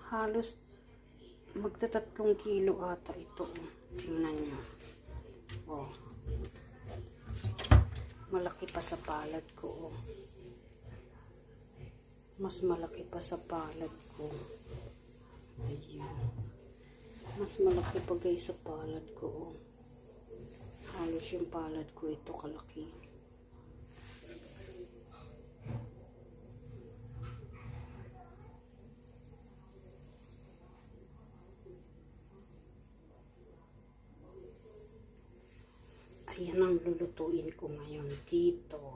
Halos magta-3 kilo ata ito. Tingnan nyo. Oh. Malaki pa sa palad ko. Oh. Mas malaki pa sa palad ko. Ayan. Mas malaki pa guys sa palad ko. Oh. Halos yung palad ko ito kalaki. Ayan ang lulutuin ko ngayon dito.